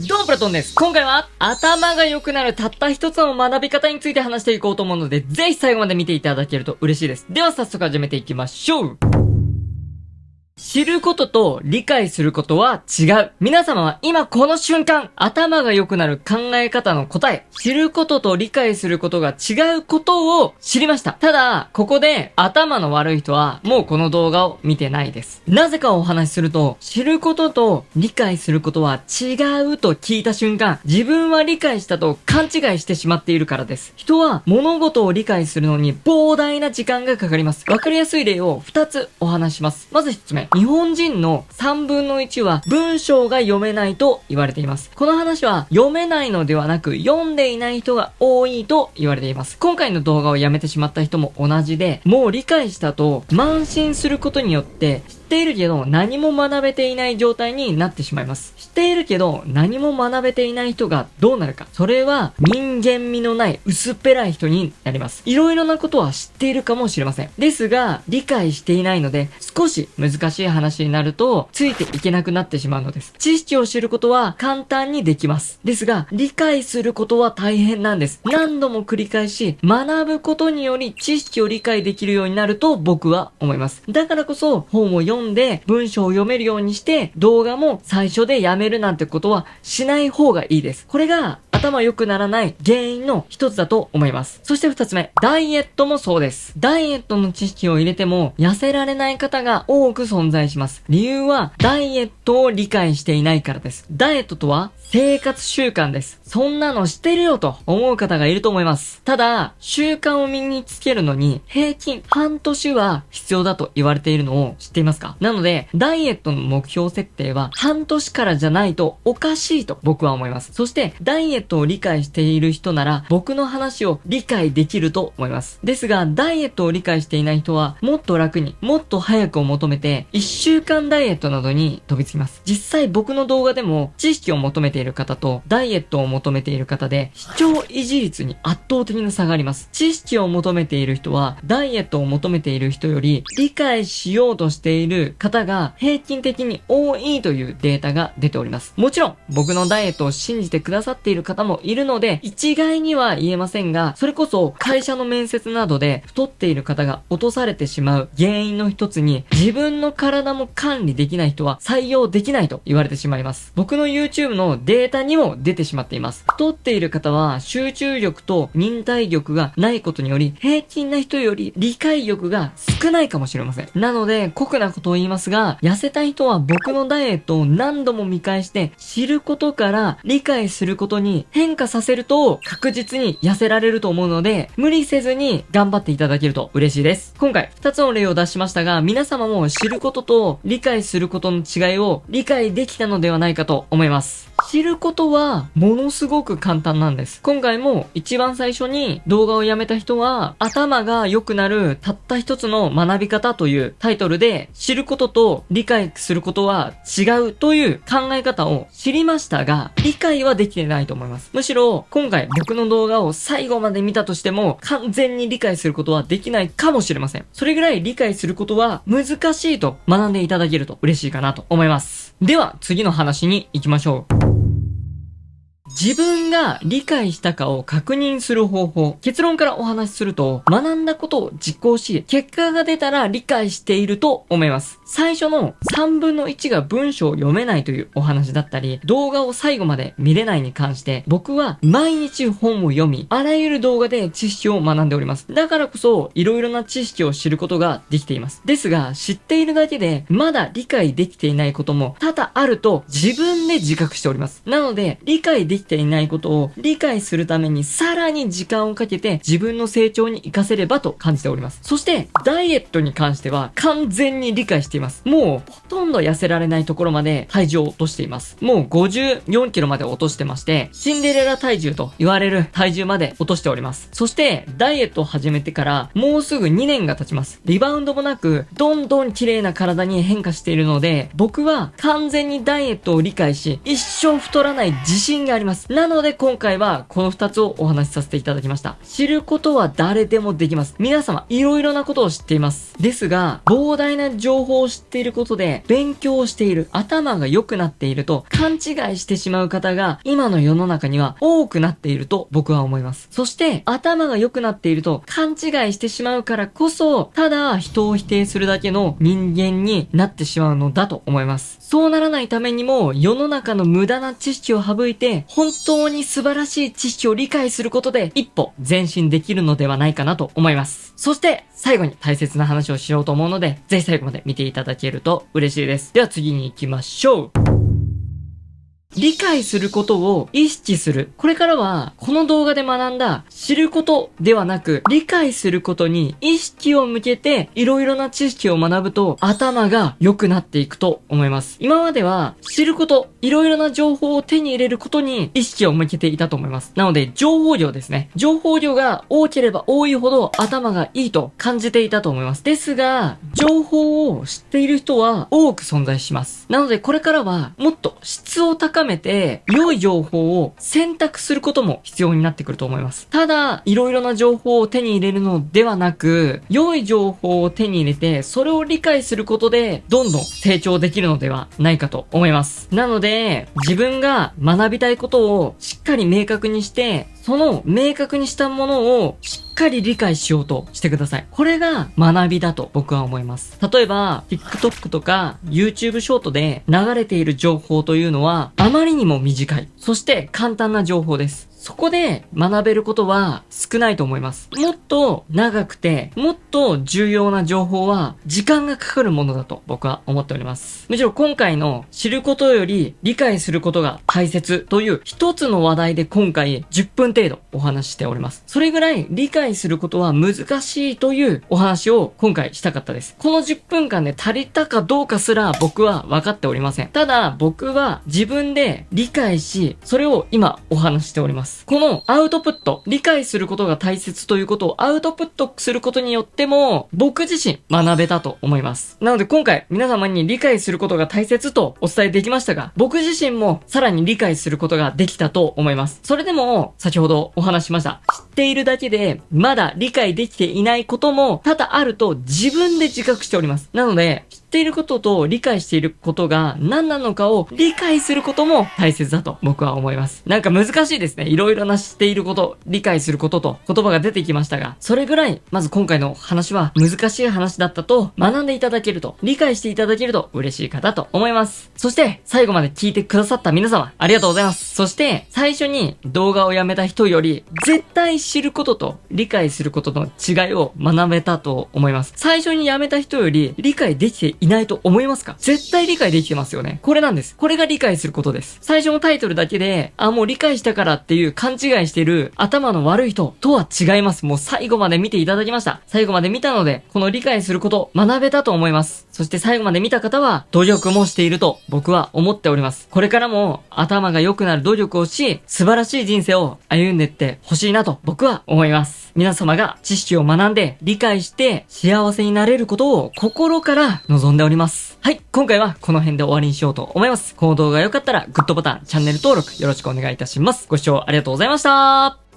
どうもプラトンです。今回は頭が良くなるたった一つの学び方について話していこうと思うので、ぜひ最後まで見ていただけると嬉しいです。では早速始めていきましょう。知ることと理解することは違う。皆様は今この瞬間、頭が良くなる考え方の答え、知ることと理解することが違うことを知りました。ただ、ここで頭の悪い人はもうこの動画を見てないです。なぜかお話しすると、知ることと理解することは違うと聞いた瞬間、自分は理解したと勘違いしてしまっているからです。人は物事を理解するのに膨大な時間がかかります。わかりやすい例を2つお話します。まず1つ目。日本人の3分の1は文章が読めないと言われています。この話は読めないのではなく読んでいない人が多いと言われています。今回の動画をやめてしまった人も同じで、もう理解したと慢心することによって知っているけど何も学べていない状態になってしまいます。知っているけど何も学べていない人がどうなるか。それは人間味のない薄っぺらい人になります。いろいろなことは知っているかもしれません。ですが理解していないので少し難しい話になるとついていけなくなってしまうのです。知識を知ることは簡単にできます。ですが理解することは大変なんです。何度も繰り返し学ぶことにより知識を理解できるようになると僕は思います。だからこそ本を読んで文章を読めるようにして動画も最初でやめるなんてことはしない方がいいです。これが頭良くならない原因の一つだと思います。そして二つ目、ダイエットもそうです。ダイエットの知識を入れても痩せられない方が多く存在します。理由はダイエットを理解していないからです。ダイエットとは生活習慣です。そんなのしてるよと思う方がいると思います。ただ、習慣を身につけるのに平均半年は必要だと言われているのを知っていますか？なので、ダイエットの目標設定は半年からじゃないとおかしいと僕は思います。そして、ダイエットを理解している人なら僕の話を理解できると思います。ですが、ダイエットを理解していない人はもっと楽に、もっと早くを求めて1週間ダイエットなどに飛びつきます。実際僕の動画でも知識を求めている方とダイエットを求めている方で視聴維持率に圧倒的な差があります。知識を求めている人はダイエットを求めている人より理解しようとしている方が平均的に多いというデータが出ております。もちろん僕のダイエットを信じてくださっている方もいるので一概には言えませんが、それこそ会社の面接などで太っている方が落とされてしまう原因の一つに自分の体も管理できない人は採用できないと言われてしまいます。僕の YouTube のデータにも出てしまっています。太っている方は集中力と忍耐力がないことにより平均な人より理解力が少ないかもしれません。なので酷なことを言いますが、痩せたい人は僕のダイエットを何度も見返して知ることから理解することに変化させると確実に痩せられると思うので、無理せずに頑張っていただけると嬉しいです。今回2つの例を出しましたが、皆様も知ることと理解することの違いを理解できたのではないかと思います。知ることはものすごく簡単なんです。今回も一番最初に動画をやめた人は頭が良くなるたった一つの学び方というタイトルで知ることと理解することは違うという考え方を知りましたが理解はできてないと思います。むしろ今回僕の動画を最後まで見たとしても完全に理解することはできないかもしれません。それぐらい理解することは難しいと学んでいただけると嬉しいかなと思います。では次の話に行きましょう。自分が理解したかを確認する方法。結論からお話しすると、学んだことを実行し、結果が出たら理解していると思います。最初の3分の1が文章を読めないというお話だったり、動画を最後まで見れないに関して、僕は毎日本を読み、あらゆる動画で知識を学んでおります。だからこそ、いろいろな知識を知ることができています。ですが、知っているだけで、まだ理解できていないことも多々あると自分で自覚しております。なので、理解できていないことを理解するためにさらに時間をかけて自分の成長に活かせればと感じております。そしてダイエットに関しては完全に理解しています。もうほとんど痩せられないところまで体重を落としています。もう54キロまで落としてまして、シンデレラ体重と言われる体重まで落としております。そしてダイエットを始めてからもうすぐ2年が経ちます。リバウンドもなくどんどん綺麗な体に変化しているので、僕は完全にダイエットを理解し一生太らない自信があります。なので今回はこの2つをお話しさせていただきました。知ることは誰でもできます。皆様いろいろなことを知っています。ですが膨大な情報を知っていることで、勉強をしている、頭が良くなっていると勘違いしてしまう方が今の世の中には多くなっていると僕は思います。そして頭が良くなっていると勘違いしてしまうからこそ、ただ人を否定するだけの人間になってしまうのだと思います。そうならないためにも世の中の無駄な知識を省いて本当に素晴らしい知識を理解することで一歩前進できるのではないかなと思います。そして最後に大切な話をしようと思うので、ぜひ最後まで見ていただけると嬉しいです。では次に行きましょう。理解することを意識する。これからは、この動画で学んだ知ることではなく、理解することに意識を向けて、いろいろな知識を学ぶと、頭が良くなっていくと思います。今までは、知ること、いろいろな情報を手に入れることに意識を向けていたと思います。なので、情報量ですね。情報量が多ければ多いほど、頭がいいと感じていたと思います。ですが、情報を知っている人は多く存在します。なので、これからは、もっと質を高めて、良い情報を選択することも必要になってくると思います。ただ、いろいろな情報を手に入れるのではなく、良い情報を手に入れて、それを理解することで、どんどん成長できるのではないかと思います。なので、自分が学びたいことをしっかり明確にして、その明確にしたものをしっかり理解しようとしてください。これが学びだと僕は思います。例えば、TikTok とか YouTube ショートで流れている情報というのはあまりにも短い。そして簡単な情報です。そこで学べることは少ないと思います。もっと長くて、もっと重要な情報は時間がかかるものだと僕は思っております。むしろ今回の知ることより理解することが大切という一つの話題で今回10分程度お話ししております。それぐらい理解することは難しいというお話を今回したかったです。この10分間で足りたかどうかすら僕は分かっておりません。ただ僕は自分で理解し、それを今お話ししております。このアウトプット、理解することが大切ということをアウトプットすることによっても、僕自身学べたと思います。なので今回皆様に理解することが大切とお伝えできましたが、僕自身もさらに理解することができたと思います。それでも、先ほどお話ししました。知っているだけで、まだ理解できていないことも多々あると自分で自覚しております。なので、知っていることと理解していることが何なのかを理解することも大切だと僕は思います。なんか難しいですね。いろいろな知っていること、理解することと言葉が出てきましたが、それぐらい、まず今回の話は難しい話だったと学んでいただけると、理解していただけると嬉しいかだと思います。そして、最後まで聞いてくださった皆様、ありがとうございます。そして、最初に動画をやめた人より、絶対知ることと理解することの違いを学べたと思います。最初にやめた人より理解できていないと思いますか？絶対理解できてますよね。これなんです。これが理解することです。最初のタイトルだけで、もう理解したからっていう勘違いしてる頭の悪い人とは違います。もう最後まで見ていただきました。最後まで見たので、この理解すること、学べたと思います。そして最後まで見た方は、努力もしていると僕は思っております。これからも頭が良くなる努力をし、素晴らしい人生を歩んでってほしいなと僕は思います。皆様が知識を学んで、理解して幸せになれることを心から望んでおります。はい、今回はこの辺で終わりにしようと思います。この動画が良かったらグッドボタン、チャンネル登録よろしくお願いいたします。ご視聴ありがとうございました。